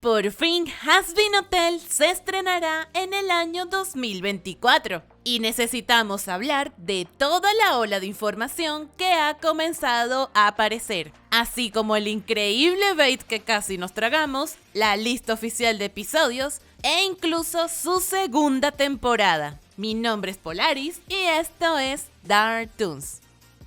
Por fin, Hazbin Hotel se estrenará en el año 2024 y necesitamos hablar de toda la ola de información que ha comenzado a aparecer, así como el increíble bait que casi nos tragamos, la lista oficial de episodios e incluso su segunda temporada. Mi nombre es Polaris y esto es Dark Toons.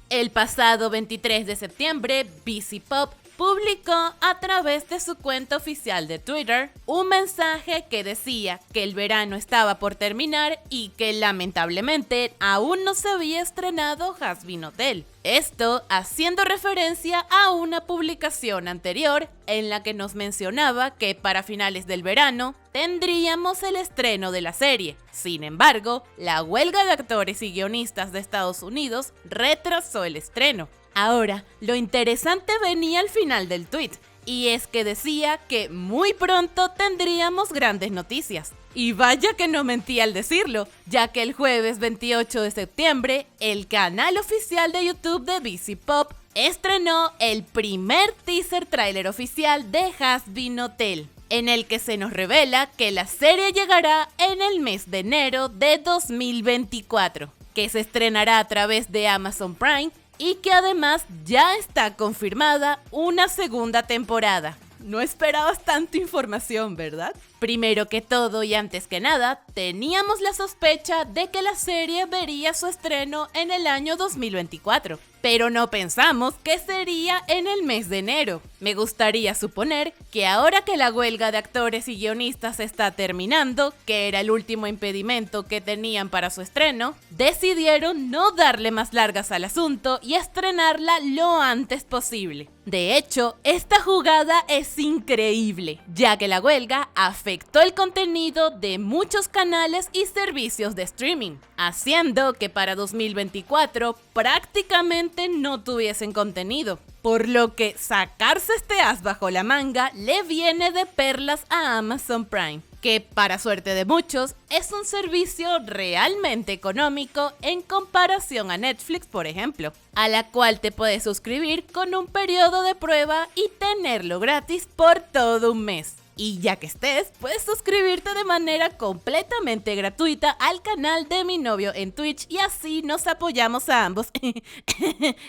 El pasado 23 de septiembre, BC Pop publicó a través de su cuenta oficial de Twitter un mensaje que decía que el verano estaba por terminar y que lamentablemente aún no se había estrenado Hazbin Hotel. Esto haciendo referencia a una publicación anterior en la que nos mencionaba que para finales del verano tendríamos el estreno de la serie. Sin embargo, la huelga de actores y guionistas de Estados Unidos retrasó el estreno. Ahora, lo interesante venía al final del tweet, y es que decía que muy pronto tendríamos grandes noticias. Y vaya que no mentí al decirlo, ya que el jueves 28 de septiembre, el canal oficial de YouTube de BC Pop estrenó el primer teaser tráiler oficial de Hazbin Hotel, en el que se nos revela que la serie llegará en el mes de enero de 2024, que se estrenará a través de Amazon Prime, y que además ya está confirmada una segunda temporada. No esperabas tanta información, ¿verdad? Primero que todo y antes que nada, teníamos la sospecha de que la serie vería su estreno en el año 2024, pero no pensamos que sería en el mes de enero. Me gustaría suponer que ahora que la huelga de actores y guionistas está terminando, que era el último impedimento que tenían para su estreno, decidieron no darle más largas al asunto y estrenarla lo antes posible. De hecho, esta jugada es increíble, ya que la huelga afectó el contenido de muchos canales y servicios de streaming, haciendo que para 2024 prácticamente no tuviesen contenido, por lo que sacarse este as bajo la manga le viene de perlas a Amazon Prime, que para suerte de muchos es un servicio realmente económico en comparación a Netflix, por ejemplo, a la cual te puedes suscribir con un periodo de prueba y tenerlo gratis por todo un mes. Y ya que estés, puedes suscribirte de manera completamente gratuita al canal de mi novio en Twitch y así nos apoyamos a ambos.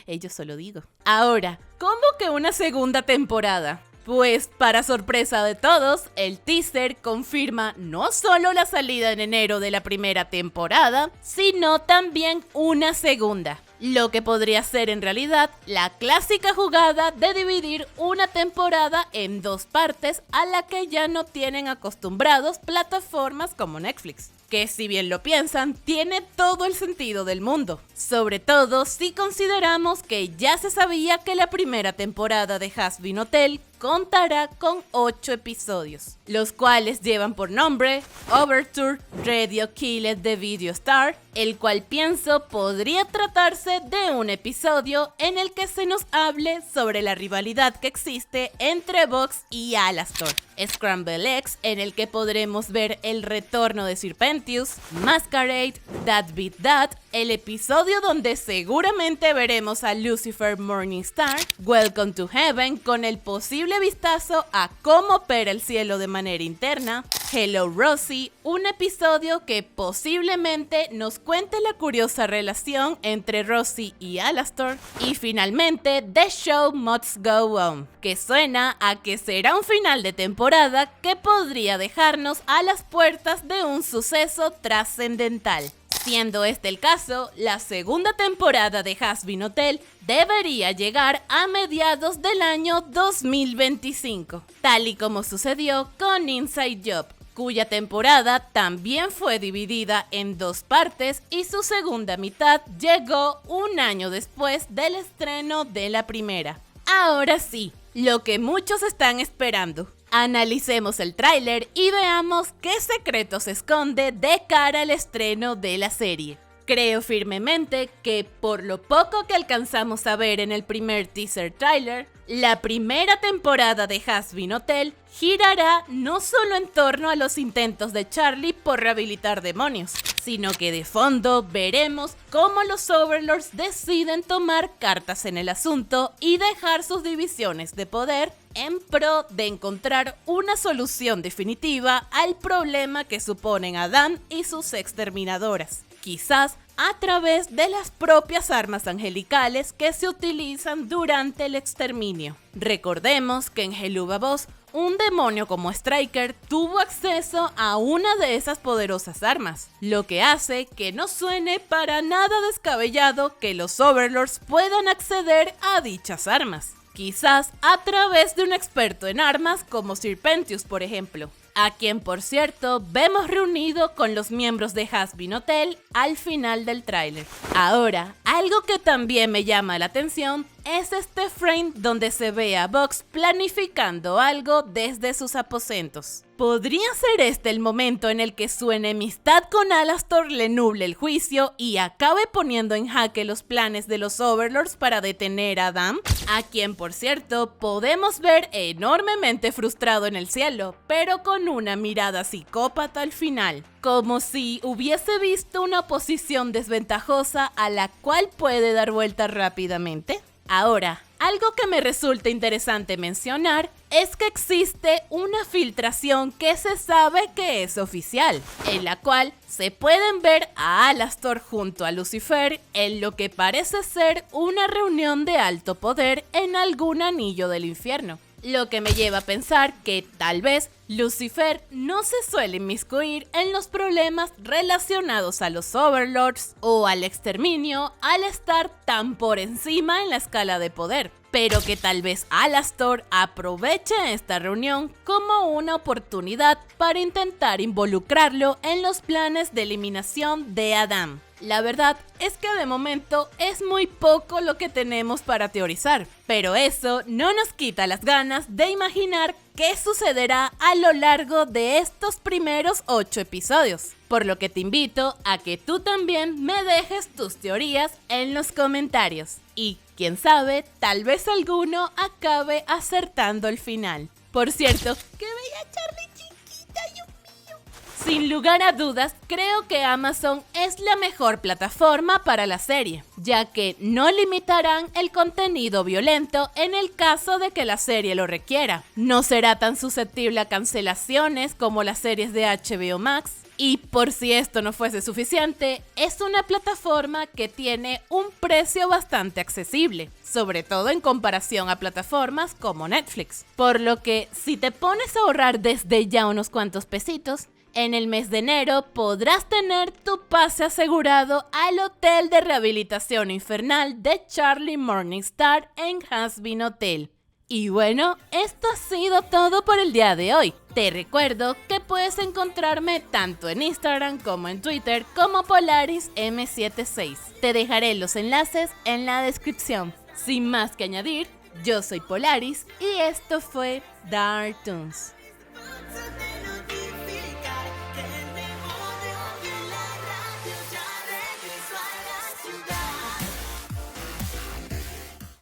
Yo solo digo. Ahora, ¿cómo que una segunda temporada? Pues para sorpresa de todos, el teaser confirma no solo la salida en enero de la primera temporada, sino también una segunda. Lo que podría ser en realidad la clásica jugada de dividir una temporada en dos partes a la que ya no tienen acostumbrados plataformas como Netflix. Que si bien lo piensan, tiene todo el sentido del mundo. Sobre todo si consideramos que ya se sabía que la primera temporada de Hazbin Hotel contará con 8 episodios, los cuales llevan por nombre Overture Radio Killed the Video Star, el cual pienso podría tratarse de un episodio en el que se nos hable sobre la rivalidad que existe entre Vox y Alastor, Scramble X, en el que podremos ver el retorno de Serpentius, Masquerade, That Beat That, el episodio donde seguramente veremos a Lucifer Morningstar, Welcome to Heaven con el posible vistazo a cómo opera el cielo de manera interna, Hello Rosie, un episodio que posiblemente nos cuente la curiosa relación entre Rosie y Alastor, y finalmente The Show Must Go On, que suena a que será un final de temporada que podría dejarnos a las puertas de un suceso trascendental. Siendo este el caso, la segunda temporada de Hazbin Hotel debería llegar a mediados del año 2025, tal y como sucedió con Inside Job, cuya temporada también fue dividida en dos partes y su segunda mitad llegó un año después del estreno de la primera. Ahora sí, lo que muchos están esperando. Analicemos el tráiler y veamos qué secreto se esconde de cara al estreno de la serie. Creo firmemente que por lo poco que alcanzamos a ver en el primer teaser tráiler, la primera temporada de Hazbin Hotel girará no solo en torno a los intentos de Charlie por rehabilitar demonios, sino que de fondo veremos cómo los Overlords deciden tomar cartas en el asunto y dejar sus divisiones de poder en pro de encontrar una solución definitiva al problema que suponen Adam y sus exterminadoras. Quizás a través de las propias armas angelicales que se utilizan durante el exterminio. Recordemos que en Helluva Boss, un demonio como Striker tuvo acceso a una de esas poderosas armas, lo que hace que no suene para nada descabellado que los Overlords puedan acceder a dichas armas. Quizás a través de un experto en armas como Sir Pentious, por ejemplo, a quien por cierto vemos reunido con los miembros de Hazbin Hotel al final del tráiler. Ahora, algo que también me llama la atención es este frame donde se ve a Vox planificando algo desde sus aposentos. ¿Podría ser este el momento en el que su enemistad con Alastor le nuble el juicio y acabe poniendo en jaque los planes de los Overlords para detener a Adam? A quien, por cierto, podemos ver enormemente frustrado en el cielo, pero con una mirada psicópata al final, como si hubiese visto una posición desventajosa a la cual puede dar vuelta rápidamente. Ahora, algo que me resulta interesante mencionar es que existe una filtración que se sabe que es oficial, en la cual se pueden ver a Alastor junto a Lucifer en lo que parece ser una reunión de alto poder en algún anillo del infierno. Lo que me lleva a pensar que tal vez Lucifer no se suele inmiscuir en los problemas relacionados a los Overlords o al exterminio al estar tan por encima en la escala de poder, pero que tal vez Alastor aproveche esta reunión como una oportunidad para intentar involucrarlo en los planes de eliminación de Adam. La verdad es que de momento es muy poco lo que tenemos para teorizar, pero eso no nos quita las ganas de imaginar qué sucederá a lo largo de estos primeros 8 episodios, por lo que te invito a que tú también me dejes tus teorías en los comentarios y quién sabe, tal vez alguno acabe acertando el final. Por cierto, ¡qué bella Charlie chiquita, Dios mío! Sin lugar a dudas, creo que Amazon es la mejor plataforma para la serie, ya que no limitarán el contenido violento en el caso de que la serie lo requiera. No será tan susceptible a cancelaciones como las series de HBO Max. Y por si esto no fuese suficiente, es una plataforma que tiene un precio bastante accesible, sobre todo en comparación a plataformas como Netflix. Por lo que si te pones a ahorrar desde ya unos cuantos pesitos, en el mes de enero podrás tener tu pase asegurado al Hotel de Rehabilitación Infernal de Charlie Morningstar en Hazbin Hotel. Y bueno, esto ha sido todo por el día de hoy. Te recuerdo que puedes encontrarme tanto en Instagram como en Twitter como PolarisM76. Te dejaré los enlaces en la descripción. Sin más que añadir, yo soy Polaris y esto fue Dark Toons.